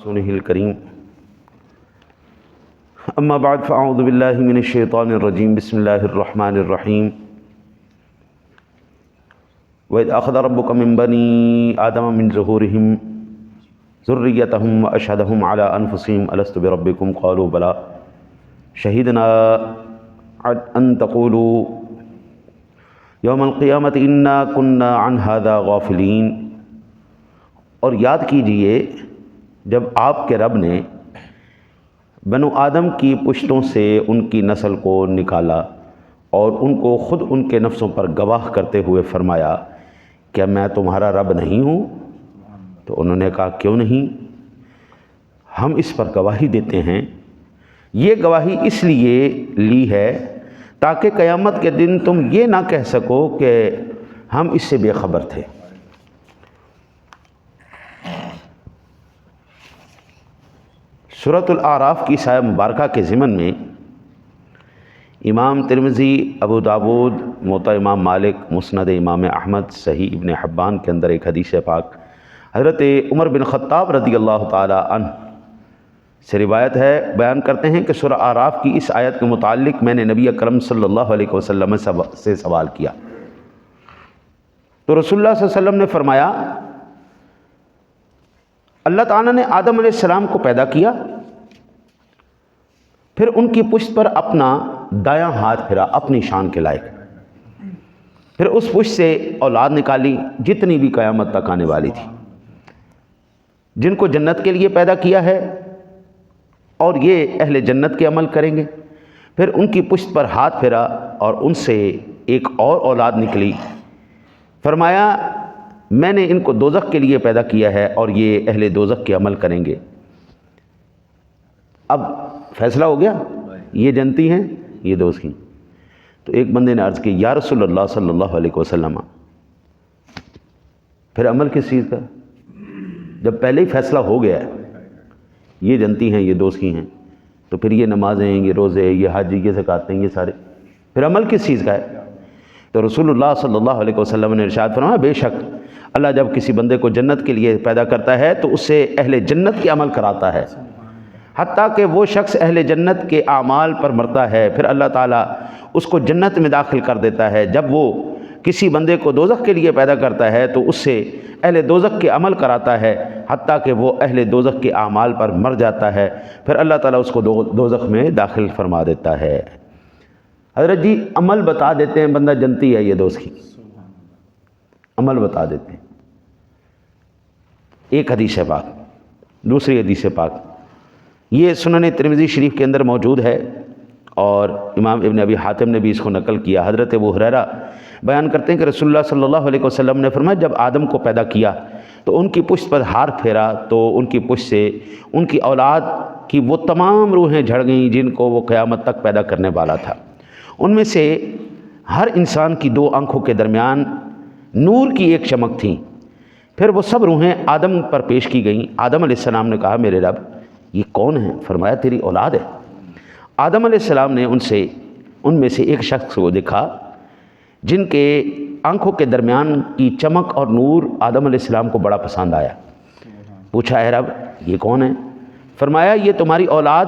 رسوله الكريم اما بعد فاعوذ باللہ من الشیطان الرجیم بسم اللہ الرحمن الرحیم وَإِذْ أَخَذَ رَبُّكَ مِنْ بَنِي آدَمَ مِنْ ظُهُورِهِمْ ذُرِّيَّتَهُمْ وَأَشْهَدَهُمْ عَلَىٰ أَنفُسِهِمْ أَلَسْتُ بِرَبِّكُمْ قَالُوا بَلَىٰ شَهِدْنَا أَن تَقُولُوا يَوْمَ الْقِيَامَةِ إِنَّا كُنَّا عَنْ هَذَا غَافِلِينَ۔ اور یاد کیجئے جب آپ کے رب نے بنو آدم کی پشتوں سے ان کی نسل کو نکالا اور ان کو خود ان کے نفسوں پر گواہ کرتے ہوئے فرمایا کیا میں تمہارا رب نہیں ہوں؟ تو انہوں نے کہا کیوں نہیں، ہم اس پر گواہی دیتے ہیں۔ یہ گواہی اس لیے لی ہے تاکہ قیامت کے دن تم یہ نہ کہہ سکو کہ ہم اس سے بے خبر تھے۔ سورۃ الاعراف کی آیہ مبارکہ کے ضمن میں امام ترمذی، ابو داود، موطا امام مالک، مسند امام احمد، صحیح ابن حبان کے اندر ایک حدیث پاک حضرت عمر بن خطاب رضی اللہ تعالی عنہ سے روایت ہے، بیان کرتے ہیں کہ سورہ اعراف کی اس آیت کے متعلق میں نے نبی اکرم صلی اللہ علیہ وسلم سے سوال کیا تو رسول اللہ صلی اللہ علیہ وسلم نے فرمایا اللہ تعالیٰ نے آدم علیہ السلام کو پیدا کیا، پھر ان کی پشت پر اپنا دایاں ہاتھ پھرا اپنی شان کے لائق، پھر اس پشت سے اولاد نکالی جتنی بھی قیامت تک آنے والی تھی، جن کو جنت کے لیے پیدا کیا ہے اور یہ اہل جنت کے عمل کریں گے۔ پھر ان کی پشت پر ہاتھ پھرا اور ان سے ایک اور اولاد نکلی، فرمایا میں نے ان کو دوزخ کے لیے پیدا کیا ہے اور یہ اہل دوزخ کے عمل کریں گے۔ اب فیصلہ ہو گیا، یہ جنتی ہیں یہ دوزخی۔ تو ایک بندے نے عرض کی یا رسول اللہ صلی اللہ علیہ وسلم پھر عمل کس چیز کا؟ جب پہلے ہی فیصلہ ہو گیا ہے یہ جنتی ہیں یہ دوزخی ہیں، تو پھر یہ نمازیں، یہ روزے، یہ حج، یہ زکوٰۃ ہیں، یہ سارے پھر عمل کس چیز کا ہے؟ تو رسول اللہ صلی اللہ علیہ وسلم نے ارشاد فرمایا بے شک اللہ جب کسی بندے کو جنت کے لیے پیدا کرتا ہے تو اس سے اہل جنت کے عمل کراتا ہے، حتیٰ کہ وہ شخص اہل جنت کے اعمال پر مرتا ہے، پھر اللہ تعالیٰ اس کو جنت میں داخل کر دیتا ہے۔ جب وہ کسی بندے کو دوزخ کے لیے پیدا کرتا ہے تو اس سے اہل دوزخ کے عمل کراتا ہے، حتیٰ کہ وہ اہل دوزخ کے اعمال پر مر جاتا ہے، پھر اللہ تعالیٰ اس کو دوزخ میں داخل فرما دیتا ہے۔ حضرت جی عمل بتا دیتے ہیں بندہ جنتی ہے یہ دوزخی، عمل بتا دیتے ہیں۔ ایک حدیث پاک، دوسری حدیث پاک یہ سنن ترمذی شریف کے اندر موجود ہے اور امام ابن ابی حاتم نے بھی اس کو نقل کیا۔ حضرت ابو ہریرہ بیان کرتے ہیں کہ رسول اللہ صلی اللہ علیہ وسلم نے فرمایا جب آدم کو پیدا کیا تو ان کی پشت پر ہاتھ پھیرا تو ان کی پشت سے ان کی اولاد کی وہ تمام روحیں جھڑ گئیں جن کو وہ قیامت تک پیدا کرنے والا تھا۔ ان میں سے ہر انسان کی دو آنکھوں کے درمیان نور کی ایک چمک تھی۔ پھر وہ سب روحیں آدم پر پیش کی گئیں۔ آدم علیہ السلام نے کہا میرے رب یہ کون ہے؟ فرمایا تیری اولاد ہے۔ آدم علیہ السلام نے ان میں سے ایک شخص کو دیکھا جن کے آنکھوں کے درمیان کی چمک اور نور آدم علیہ السلام کو بڑا پسند آیا۔ پوچھا اے رب یہ کون ہے؟ فرمایا یہ تمہاری اولاد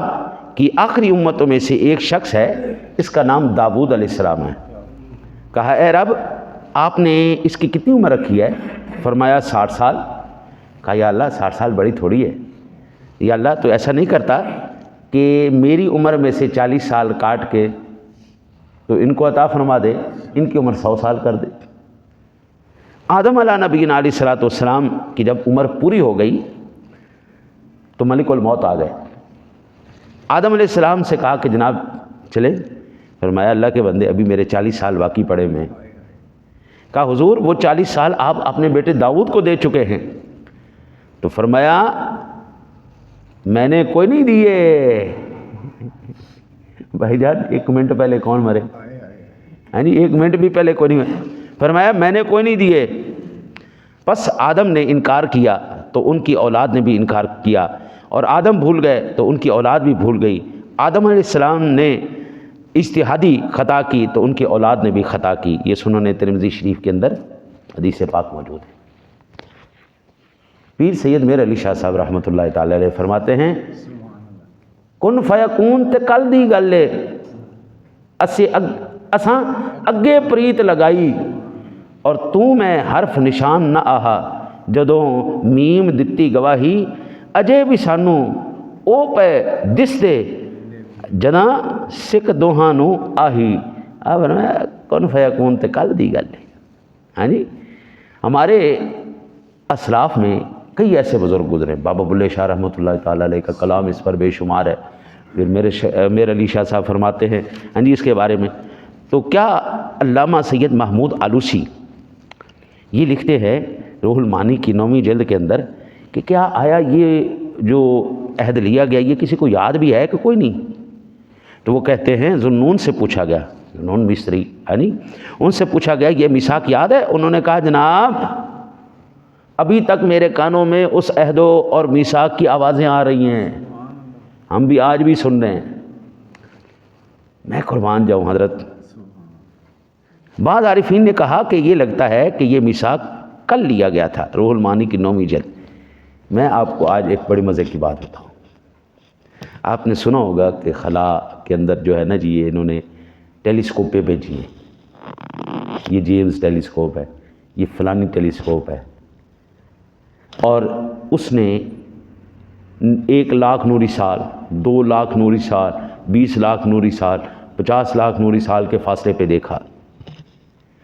کی آخری امتوں میں سے ایک شخص ہے، اس کا نام داود علیہ السلام ہے۔ کہا اے رب آپ نے اس کی کتنی عمر رکھی ہے؟ فرمایا 60 سال۔ کہا یا اللہ 60 سال بڑی تھوڑی ہے، یا اللہ تو ایسا نہیں کرتا کہ میری عمر میں سے 40 سال کاٹ کے تو ان کو عطا فرما دے، ان کی عمر 100 سال کر دے۔ آدم علیہ نبینا علیہ الصلوۃ والسلام کی جب عمر پوری ہو گئی تو ملک الموت آ گئے۔ آدم علیہ السلام سے کہا کہ جناب چلے؟ فرمایا اللہ کے بندے ابھی میرے 40 سال باقی پڑے میں۔ کہا حضور وہ 40 سال آپ اپنے بیٹے داؤد کو دے چکے ہیں۔ تو فرمایا میں نے کوئی نہیں دیے۔ بھائی جان ایک منٹ پہلے کون مرے؟ یعنی ایک منٹ بھی پہلے کوئی نہیں مرے۔ فرمایا میں نے کوئی نہیں دیے۔ پس آدم نے انکار کیا تو ان کی اولاد نے بھی انکار کیا، اور آدم بھول گئے تو ان کی اولاد بھی بھول گئی۔ آدم علیہ السلام نے اجتہادی خطا کی تو ان کی اولاد نے بھی خطا کی۔ یہ سنن ترمذی شریف کے اندر حدیث پاک موجود ہے۔ پیر سید میر علی شاہ صاحب رحمۃ اللہ تعالی علیہ فرماتے ہیں کن فیکون تے کل دی گل ہے، اساں اگے پریت لگائی اور تو میں حرف نشان نہ آہا، جدوں میم دتی گواہی اجے بھی سانو او پہ دس دے جداں سکھ دوہاں نو آہی۔ اب کن فیکون تے کل دی گل ہے۔ ہاں جی، ہمارے اسلاف میں کئی ایسے بزرگ گزرے، بابا بلے شاہ رحمۃ اللہ تعالیٰ علیہ کا کلام اس پر بے شمار ہے۔ پھر میرے علی شاہ صاحب فرماتے ہیں ہاں جی اس کے بارے میں، تو کیا علامہ سید محمود آلوسی یہ لکھتے ہیں روح المعانی کی 9ویں جلد کے اندر کہ کیا آیا یہ جو عہد لیا گیا یہ کسی کو یاد بھی ہے کہ کوئی نہیں؟ تو وہ کہتے ہیں ذوالنون سے پوچھا گیا، ذوالنون مصری یعنی ان سے پوچھا گیا یہ میثاق یاد ہے؟ انہوں نے کہا جناب ابھی تک میرے کانوں میں اس عہد اور میثاق کی آوازیں آ رہی ہیں، ہم بھی آج بھی سن رہے ہیں۔ میں قربان جاؤں حضرت۔ بعض عارفین نے کہا کہ یہ لگتا ہے کہ یہ میثاق کل لیا گیا تھا، روح المعانی کی 9ویں جلد۔ میں آپ کو آج ایک بڑی مزے کی بات بتاؤں۔ آپ نے سنا ہوگا کہ خلا کے اندر جو ہے نا جی یہ انہوں نے ٹیلیسکوپیں بھیجی ہیں، یہ جیمز ٹیلیسکوپ ہے، یہ فلانی ٹیلیسکوپ ہے، اور اس نے 1 لاکھ نوری سال، 2 لاکھ نوری سال، 20 لاکھ نوری سال، 50 لاکھ نوری سال کے فاصلے پہ دیکھا۔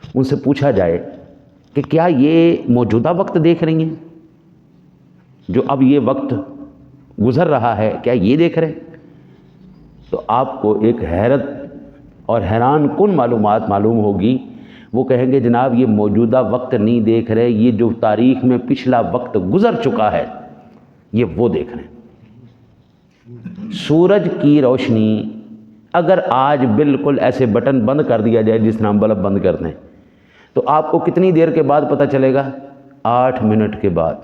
ان سے پوچھا جائے کہ کیا یہ موجودہ وقت دیکھ رہی ہیں جو اب یہ وقت گزر رہا ہے، کیا یہ دیکھ رہے ہیں؟ تو آپ کو ایک حیرت اور حیران کن معلومات معلوم ہوگی۔ وہ کہیں گے جناب یہ موجودہ وقت نہیں دیکھ رہے، یہ جو تاریخ میں پچھلا وقت گزر چکا ہے یہ وہ دیکھ رہے ہیں۔ سورج کی روشنی اگر آج بالکل ایسے بٹن بند کر دیا جائے جس طرح ہم بلب بند کرتے ہیں تو آپ کو کتنی دیر کے بعد پتہ چلے گا؟ 8 منٹ کے بعد۔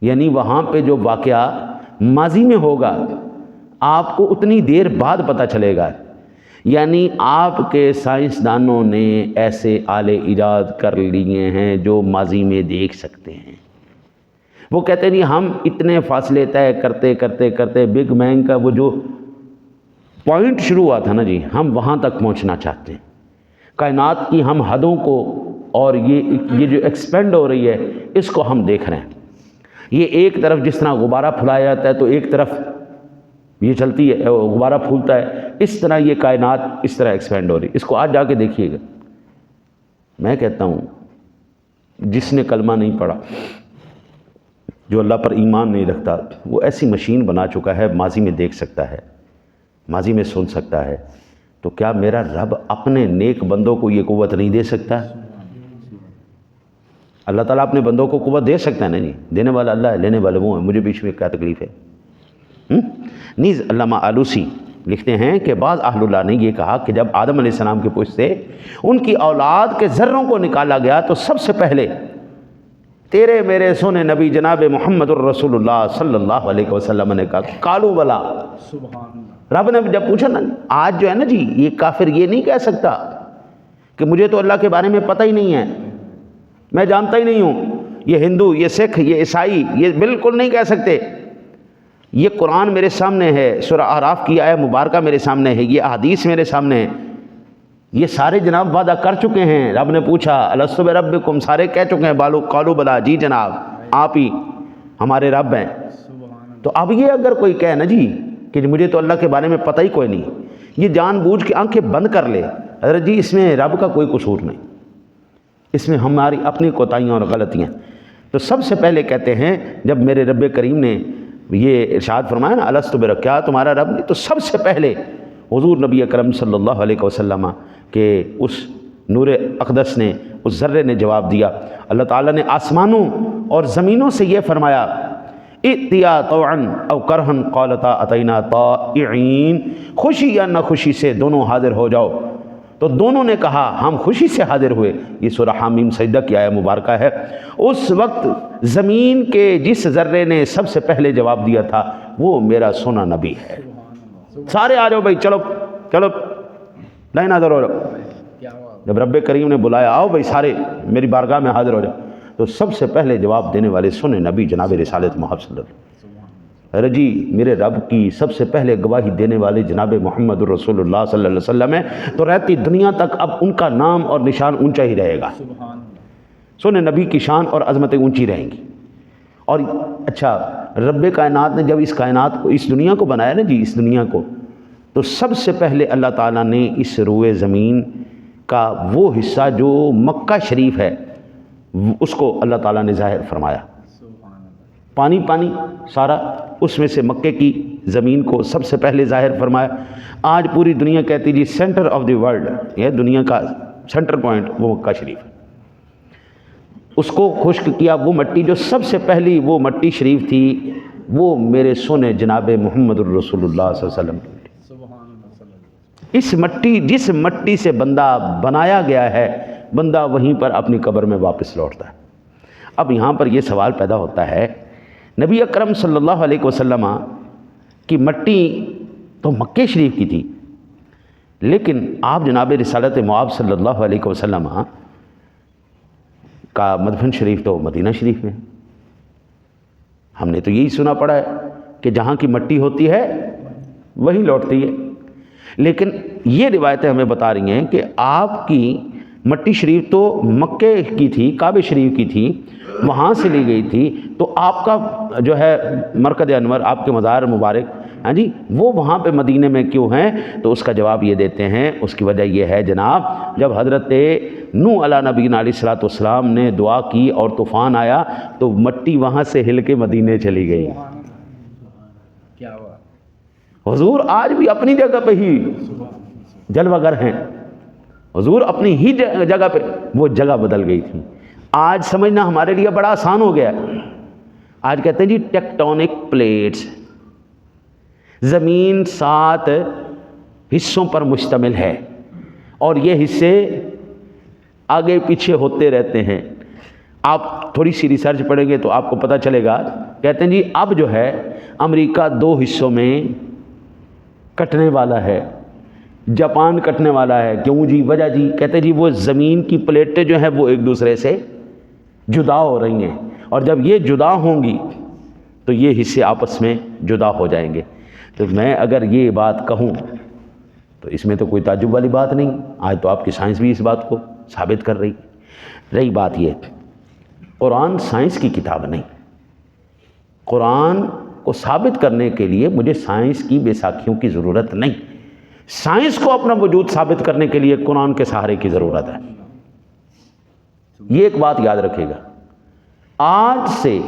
یعنی وہاں پہ جو واقعہ ماضی میں ہوگا آپ کو اتنی دیر بعد پتہ چلے گا۔ یعنی آپ کے سائنسدانوں نے ایسے آلے ایجاد کر لیے ہیں جو ماضی میں دیکھ سکتے ہیں۔ وہ کہتے ہیں نہیں ہم اتنے فاصلے طے کرتے کرتے کرتے بگ بینگ کا وہ جو پوائنٹ شروع ہوا تھا نا جی ہم وہاں تک پہنچنا چاہتے ہیں۔ کائنات کی ہم حدوں کو اور یہ جو ایکسپینڈ ہو رہی ہے اس کو ہم دیکھ رہے ہیں۔ یہ ایک طرف جس طرح غبارہ پھلایا جاتا ہے تو ایک طرف یہ چلتی ہے، غبارہ پھولتا ہے، اس طرح یہ کائنات اس طرح ایکسپینڈ ہو رہی ہے۔ اس کو آج جا کے دیکھیے گا۔ میں کہتا ہوں جس نے کلمہ نہیں پڑھا، جو اللہ پر ایمان نہیں رکھتا، وہ ایسی مشین بنا چکا ہے، ماضی میں دیکھ سکتا ہے، ماضی میں سن سکتا ہے۔ تو کیا میرا رب اپنے نیک بندوں کو یہ قوت نہیں دے سکتا؟ اللہ تعالیٰ اپنے بندوں کو قوت دے سکتا ہے نا جی، دینے والا اللہ ہے، لینے والے وہ ہیں، مجھے بیچ میں کیا تکلیف ہے؟ نیز علامہ آلوسی لکھتے ہیں کہ بعض اہل اللہ نے یہ کہا کہ جب آدم علیہ السلام کے پشت سے ان کی اولاد کے ذروں کو نکالا گیا تو سب سے پہلے تیرے میرے سونے نبی جناب محمد الرسول اللہ صلی اللہ علیہ وسلم نے کہا کالو بلا، رب نے جب پوچھا نا آج جو ہے نا جی یہ کافر یہ نہیں کہہ سکتا کہ مجھے تو اللہ کے بارے میں پتہ ہی نہیں ہے، میں جانتا ہی نہیں ہوں، یہ ہندو، یہ سکھ، یہ عیسائی، یہ بالکل نہیں کہہ سکتے۔ یہ قرآن میرے سامنے ہے، سورہ اعراف کی آیہ مبارکہ میرے سامنے ہے، یہ احادیث میرے سامنے ہے، یہ سارے جناب وعدہ کر چکے ہیں۔ رب نے پوچھا الست بربکم، سارے کہہ چکے ہیں بالو قالو بلا، جی جناب آپ ہی ہمارے رب ہیں۔ تو اب یہ اگر کوئی کہے نا جی کہ مجھے تو اللہ کے بارے میں پتہ ہی کوئی نہیں، یہ جان بوجھ کے آنکھیں بند کر لے، حضرت جی اس میں رب کا کوئی قصور نہیں، اس میں ہماری اپنی کوتاہیاں اور غلطیاں۔ تو سب سے پہلے کہتے ہیں جب میرے رب کریم نے یہ ارشاد فرمایا نا الست برب، کیا تمہارا رب نہیں، تو سب سے پہلے حضور نبی اکرم صلی اللہ علیہ وسلم کہ اس نور اقدس نے، اس ذرے نے جواب دیا۔ اللہ تعالیٰ نے آسمانوں اور زمینوں سے یہ فرمایا ائتیا طوعا او کرہا قالتا اتینا طائعین، خوشی یا ناخوشی سے دونوں حاضر ہو جاؤ۔ تو دونوں نے کہا ہم خوشی سے حاضر ہوئے۔ یہ سورہ حامیم سجدہ کی آیہ مبارکہ ہے۔ اس وقت زمین کے جس ذرے نے سب سے پہلے جواب دیا تھا وہ میرا سونا نبی ہے۔ سارے آ جاؤ بھائی، چلو چلو لائن حاضر ہو جاؤ۔ جب رب کریم نے بلایا آؤ بھائی سارے میری بارگاہ میں حاضر ہو جاؤ، تو سب سے پہلے جواب دینے والے سن نبی جناب رسالت محمد صلی اللہ علیہ وسلم۔ رجی میرے رب کی سب سے پہلے گواہی دینے والے جناب محمد الرسول اللہ صلی اللہ علیہ وسلم ہے، تو رہتی دنیا تک اب ان کا نام اور نشان اونچا ہی رہے گا۔ سن نبی کی شان اور عظمتیں اونچی رہیں گی۔ اور اچھا، رب کائنات نے جب اس کائنات کو، اس دنیا کو بنایا نا جی، اس دنیا کو، تو سب سے پہلے اللہ تعالیٰ نے اس روئے زمین کا وہ حصہ جو مکہ شریف ہے اس کو اللہ تعالیٰ نے ظاہر فرمایا۔ پانی پانی سارا، اس میں سے مکے کی زمین کو سب سے پہلے ظاہر فرمایا۔ آج پوری دنیا کہتی جی سینٹر آف دی ورلڈ، یہ دنیا کا سینٹر پوائنٹ وہ مکہ شریف ہے۔ اس کو خشک کیا، وہ مٹی جو سب سے پہلی وہ مٹی شریف تھی، وہ میرے سونے جناب محمد الرسول اللہ صلی اللہ علیہ وسلم کی۔ اس مٹی، جس مٹی سے بندہ بنایا گیا ہے، بندہ وہیں پر اپنی قبر میں واپس لوٹتا ہے۔ اب یہاں پر یہ سوال پیدا ہوتا ہے، نبی اکرم صلی اللہ علیہ وسلم کی مٹی تو مکہ شریف کی تھی، لیکن آپ جناب رسالت مآب صلی اللہ علیہ وسلم کا مدفن شریف تو مدینہ شریف میں ہے۔ ہم نے تو یہی سنا پڑا ہے کہ جہاں کی مٹی ہوتی ہے وہیں لوٹتی ہے، لیکن یہ روایتیں ہمیں بتا رہی ہیں کہ آپ کی مٹی شریف تو مکے کی تھی، کعبہ شریف کی تھی، وہاں سے لی گئی تھی، تو آپ کا جو ہے مرکز انور، آپ کے مزار مبارک، ہاں جی، وہ وہاں پہ مدینے میں کیوں ہیں؟ تو اس کا جواب یہ دیتے ہیں، اس کی وجہ یہ ہے جناب، جب حضرت نوح علیہ نبینا علیہ الصلوۃ والسلام نے دعا کی اور طوفان آیا تو مٹی وہاں سے ہل کے مدینے چلی گئی۔ کیا ہوا؟ حضور آج بھی اپنی جگہ پہ ہی جلوہ گر ہیں، حضور اپنی ہی جگہ پہ، وہ جگہ بدل گئی تھی۔ آج سمجھنا ہمارے لیے بڑا آسان ہو گیا ہے۔ آج کہتے ہیں جی ٹیکٹونک پلیٹس، زمین 7 حصوں پر مشتمل ہے اور یہ حصے آگے پیچھے ہوتے رہتے ہیں۔ آپ تھوڑی سی ریسرچ پڑھیں گے تو آپ کو پتہ چلے گا، کہتے ہیں جی اب جو ہے امریکہ 2 حصوں میں کٹنے والا ہے، جاپان کٹنے والا ہے۔ کیوں جی؟ وجہ جی، کہتے ہیں جی وہ زمین کی پلیٹیں جو ہیں وہ ایک دوسرے سے جدا ہو رہی ہیں، اور جب یہ جدا ہوں گی تو یہ حصے آپس میں جدا ہو جائیں گے۔ تو میں اگر یہ بات کہوں تو اس میں تو کوئی تعجب والی بات نہیں، آج تو آپ کی سائنس بھی اس بات کو ثابت کر رہی۔ رہی بات یہ، قرآن سائنس کی کتاب نہیں، قرآن کو ثابت کرنے کے لیے مجھے سائنس کی بیساکھیوں کی ضرورت نہیں، سائنس کو اپنا وجود ثابت کرنے کے لیے قرآن کے سہارے کی ضرورت ہے۔ یہ ایک بات یاد رکھے گا، آج سے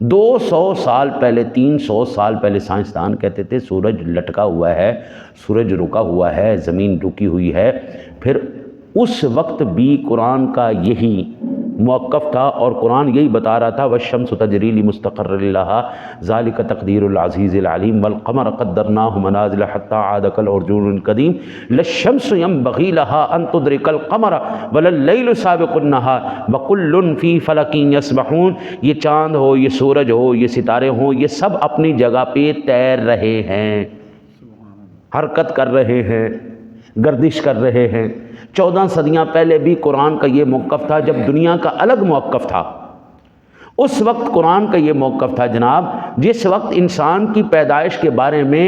200 سال پہلے، 300 سال پہلے سائنسدان کہتے تھے سورج لٹکا ہوا ہے، سورج رکا ہوا ہے، زمین رکی ہوئی ہے۔ پھر اس وقت بھی قرآن کا یہی موقف تھا اور قرآن یہی بتا رہا تھا، وَالشَّمْسُ تَجْرِي لِمُسْتَقَرٍّ لَهَا ذَلِكَ تَقْدِيرُ الْعَزِيزِ الْعَلِيمِ وَالْقَمَرَ قَدَّرْنَاهُ مَنَازِلَ حَتَّى عَادَ كَالْعُرْجُونِ الْقَدِيمِ لَا الشَّمْسُ يَنبَغِي لَهَا أَن تُدْرِكَ الْقَمَرَ وَلَا اللَّيْلُ سَابِقُ النَّهَارِ وَكُلٌّ فِي فَلَكٍ يَسْبَحُونَ۔ یہ چاند ہو، یہ سورج ہو، یہ ستارے ہوں، یہ سب اپنی جگہ پہ تیر رہے ہیں، حرکت کر رہے ہیں، گردش کر رہے ہیں۔ 14 صدیاں پہلے بھی قرآن کا یہ موقف تھا، جب دنیا کا الگ موقف تھا، اس وقت قرآن کا یہ موقف تھا جناب، جس وقت انسان کی پیدائش کے بارے میں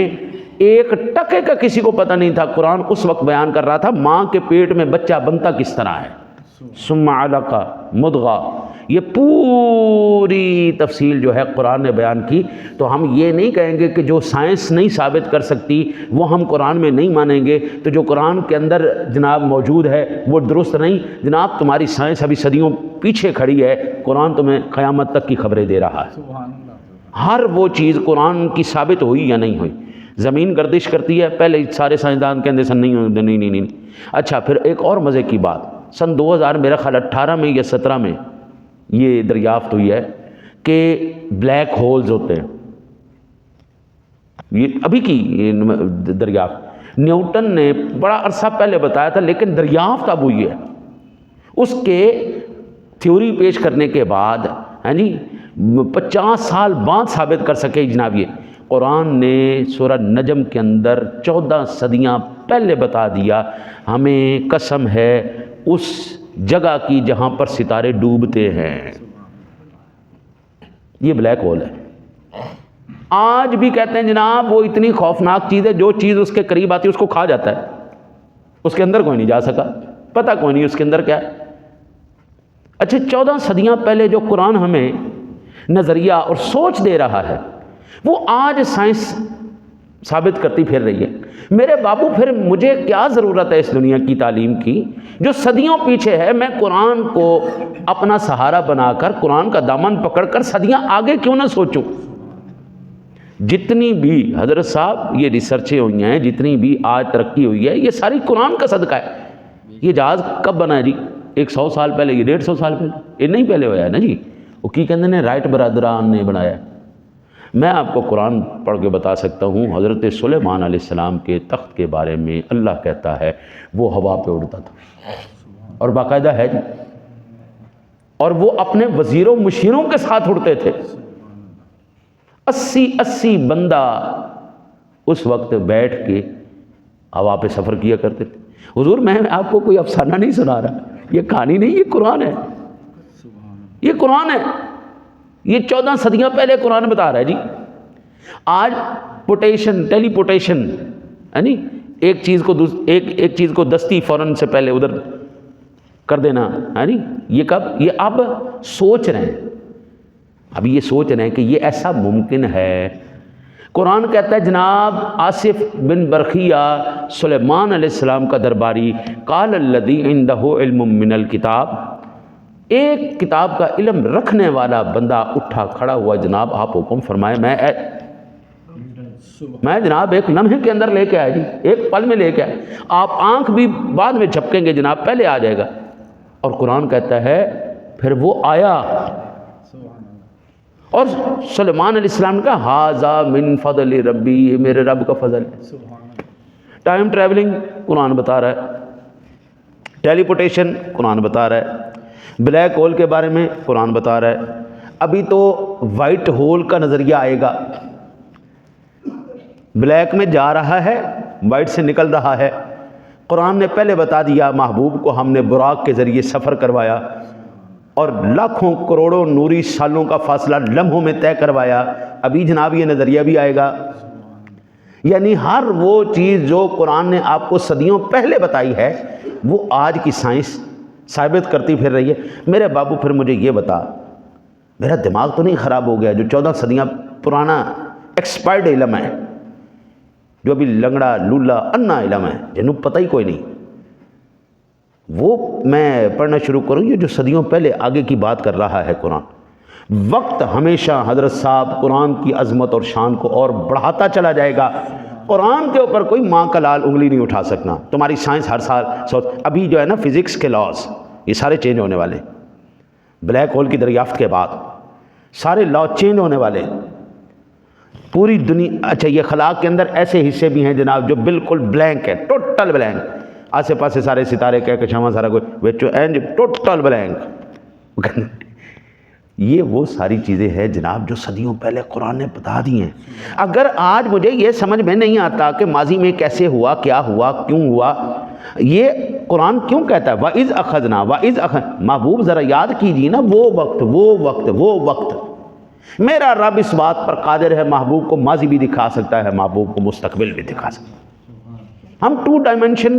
ایک ٹکے کا کسی کو پتہ نہیں تھا، قرآن اس وقت بیان کر رہا تھا ماں کے پیٹ میں بچہ بنتا کس طرح ہے، ثم علقہ مضغہ، یہ پوری تفصیل جو ہے قرآن نے بیان کی۔ تو ہم یہ نہیں کہیں گے کہ جو سائنس نہیں ثابت کر سکتی وہ ہم قرآن میں نہیں مانیں گے، تو جو قرآن کے اندر جناب موجود ہے وہ درست نہیں۔ جناب تمہاری سائنس ابھی صدیوں پیچھے کھڑی ہے، قرآن تمہیں قیامت تک کی خبریں دے رہا ہے۔ ہر وہ چیز قرآن کی ثابت ہوئی یا نہیں ہوئی۔ زمین گردش کرتی ہے، پہلے سارے سائنسدان کہتے ہیں نہیں۔ اچھا، پھر ایک اور مزے کی بات، سن 2000 میرا خیال 18 میں یا 17 میں یہ دریافت ہوئی ہے کہ بلیک ہولز ہوتے ہیں، یہ ابھی کی دریافت، نیوٹن نے بڑا عرصہ پہلے بتایا تھا لیکن دریافت اب ہوئی ہے، اس کے تھیوری پیش کرنے کے بعد 50 سال بعد ثابت کر سکے جناب۔ یہ قرآن نے سورہ نجم کے اندر 14 صدیاں پہلے بتا دیا، ہمیں قسم ہے اس جگہ کی جہاں پر ستارے ڈوبتے ہیں، یہ بلیک ہول ہے۔ آج بھی کہتے ہیں جناب وہ اتنی خوفناک چیز ہے، جو چیز اس کے قریب آتی ہے اس کو کھا جاتا ہے، اس کے اندر کوئی نہیں جا سکا، پتہ کوئی نہیں اس کے اندر کیا ہے۔ اچھا 14 صدیاں پہلے جو قرآن ہمیں نظریہ اور سوچ دے رہا ہے وہ آج سائنس ثابت کرتی پھر رہی ہے۔ میرے بابو پھر مجھے کیا ضرورت ہے اس دنیا کی تعلیم کی جو صدیوں پیچھے ہے؟ میں قرآن کو اپنا سہارا بنا کر، قرآن کا دامن پکڑ کر صدیاں آگے کیوں نہ سوچوں؟ جتنی بھی حضرت صاحب یہ ریسرچیں ہوئی ہیں، جتنی بھی آج ترقی ہوئی ہے، یہ ساری قرآن کا صدقہ ہے۔ یہ جہاز کب بنا ہے جی؟ 100 سال پہلے، یہ 150 سال پہلے، یہ نہیں پہلے ہوا ہے نا جی، وہ کی کہتے ہیں رائٹ برادران نے بنایا۔ میں آپ کو قرآن پڑھ کے بتا سکتا ہوں، حضرت سلیمان علیہ السلام کے تخت کے بارے میں اللہ کہتا ہے وہ ہوا پہ اڑتا تھا، اور باقاعدہ ہے جی، اور وہ اپنے وزیروں مشیروں کے ساتھ اڑتے تھے۔ 80 بندہ اس وقت بیٹھ کے ہوا پہ سفر کیا کرتے تھے۔ حضور میں آپ کو کوئی افسانہ نہیں سنا رہا، یہ کہانی نہیں، یہ قرآن ہے، یہ قرآن ہے، یہ 14 صدیاں پہلے قرآن بتا رہا ہے جی۔ آج پوٹیشن، ٹیلی پوٹیشن، یعنی ایک چیز کو دستی فوراً سے پہلے ادھر کر دینا، یعنی یہ کب؟ یہ اب سوچ رہے ہیں، اب یہ سوچ رہے ہیں کہ یہ ایسا ممکن ہے۔ قرآن کہتا ہے جناب آصف بن برخیہ سلیمان علیہ السلام کا درباری، قال الذی عندہ علم من الکتاب، ایک کتاب کا علم رکھنے والا بندہ اٹھا کھڑا ہوا، جناب آپ حکم فرمائے، میں جناب ایک لمحے کے اندر لے کے آیا جی، ایک پل میں لے کے آیا، آپ آنکھ بھی بعد میں جھپکیں گے جناب، پہلے آ جائے گا۔ اور قرآن کہتا ہے پھر وہ آیا، اور سلیمان علیہ السلام کا ھذا من فضل ربی، یہ میرے رب کا فضل ہے۔ ٹائم ٹریولنگ قرآن بتا رہا ہے، ٹیلی پوٹیشن قرآن بتا رہا ہے، بلیک ہول کے بارے میں قرآن بتا رہا ہے، ابھی تو وائٹ ہول کا نظریہ آئے گا، بلیک میں جا رہا ہے، وائٹ سے نکل رہا ہے۔ قرآن نے پہلے بتا دیا، محبوب کو ہم نے براق کے ذریعے سفر کروایا اور لاکھوں کروڑوں نوری سالوں کا فاصلہ لمحوں میں طے کروایا، ابھی جناب یہ نظریہ بھی آئے گا۔ یعنی ہر وہ چیز جو قرآن نے آپ کو صدیوں پہلے بتائی ہے وہ آج کی سائنس ثابت کرتی پھر رہی ہے۔ میرے بابو پھر مجھے یہ بتا، میرا دماغ تو نہیں خراب ہو گیا جو 14 صدیاں پرانا ایکسپائرڈ علم ہے، جو ابھی لنگڑا لولا انا علم ہے جنوں پتہ ہی کوئی نہیں، وہ میں پڑھنا شروع کروں یہ جو صدیوں پہلے آگے کی بات کر رہا ہے قرآن۔ وقت ہمیشہ حضرت صاحب قرآن کی عظمت اور شان کو اور بڑھاتا چلا جائے گا۔ قرآن کے اوپر کوئی ماں کا لال انگلی نہیں اٹھا سکنا۔ تمہاری سائنس ہر سال ابھی جو ہے نا فزکس کے لاز یہ سارے چینج ہونے والے، بلیک ہول کی دریافت کے بعد سارے لا چینج ہونے والے، پوری دنیا۔ اچھا یہ خلا کے اندر ایسے حصے بھی ہیں جناب جو بالکل بلینک ہے، ٹوٹل بلینک، آسے پاسے سارے ستارے کہکشاواں سارا کوئی ویچو اینج ٹوٹل بلینک۔ یہ وہ ساری چیزیں ہیں جناب جو صدیوں پہلے قرآن نے بتا دی ہیں۔ اگر آج مجھے یہ سمجھ میں نہیں آتا کہ ماضی میں کیسے ہوا، کیا ہوا، کیوں ہوا، یہ قرآن کیوں کہتا ہے وَإِذْ أَخَذْنَا وَإِذْ أَخَذْنَا، محبوب ذرا یاد کیجیے نا وہ وقت میرا رب اس بات پر قادر ہے، محبوب کو ماضی بھی دکھا سکتا ہے، محبوب کو مستقبل بھی دکھا سکتا ہے۔ ہم 2 ڈائمنشن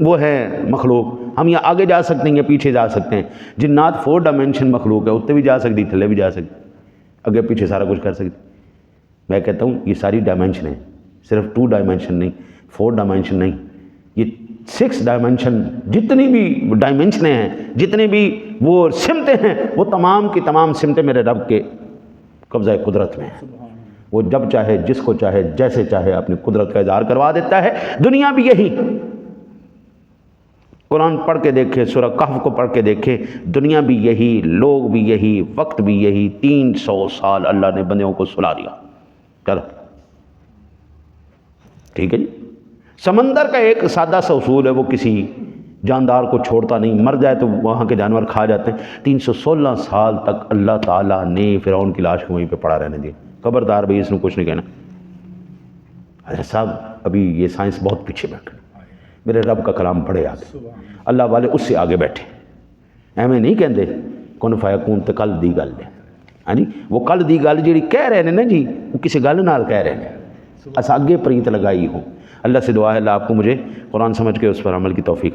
وہ ہے مخلوق، ہم یا آگے جا سکتے ہیں یا پیچھے جا سکتے ہیں۔ جنات 4 ڈائمنشن مخلوق ہے، اتنے بھی جا سکتی، تھلے بھی جا سکتی، آگے پیچھے سارا کچھ کر سکتی۔ میں کہتا ہوں یہ ساری ڈائمنشن ہیں، صرف 2 ڈائمنشن نہیں، 4 ڈائمنشن نہیں، یہ 6 ڈائمنشن، جتنی بھی ڈائمنشنیں ہیں، جتنی بھی وہ سمتیں ہیں، وہ تمام کی تمام سمتیں میرے رب کے قبضہ قدرت میں ہیں۔ وہ جب چاہے، جس کو چاہے، جیسے چاہے اپنی قدرت کا اظہار کروا دیتا ہے۔ دنیا بھی یہی، قرآن پڑھ کے دیکھے، سورہ کہف کو پڑھ کے دیکھے، دنیا بھی یہی، لوگ بھی یہی، وقت بھی یہی۔ 300 سال اللہ نے بندوں کو سلا دیا، چلو ٹھیک ہے جی۔ سمندر کا ایک سادہ سا اصول ہے، وہ کسی جاندار کو چھوڑتا نہیں، مر جائے تو وہاں کے جانور کھا جاتے ہیں۔ 316 سال تک اللہ تعالیٰ نے فرعون کی لاش کو وہیں پہ پڑا رہنے دیا۔ خبردار بھائی اس نے کچھ نہیں کہنا۔ حضرت صاحب ابھی یہ سائنس بہت پیچھے بیٹھ گئی، میرے رب کا کلام بڑے آگے، اللہ والے اس سے آگے بیٹھے، ਐਵੇਂ ਨਹੀਂ ਕਹਿੰਦੇ ਕੁਨ ਫਯਕੂਨ ਤੇ ਕੱਲ੍ਹ ਦੀ ਗੱਲ ਹੈ। ਹਾਂਜੀ, ਉਹ ਕੱਲ੍ਹ ਦੀ ਗੱਲ ਜਿਹੜੀ ਕਹਿ ਰਹੇ ਨੇ ਨਾ ਜੀ, وہ کسی گل نال کہہ رہے ہیں، اس آگے پریت لگائی ہوں۔ اللہ سے دعا ہے اللہ آپ کو مجھے قرآن سمجھ کے اس پر عمل کی توفیق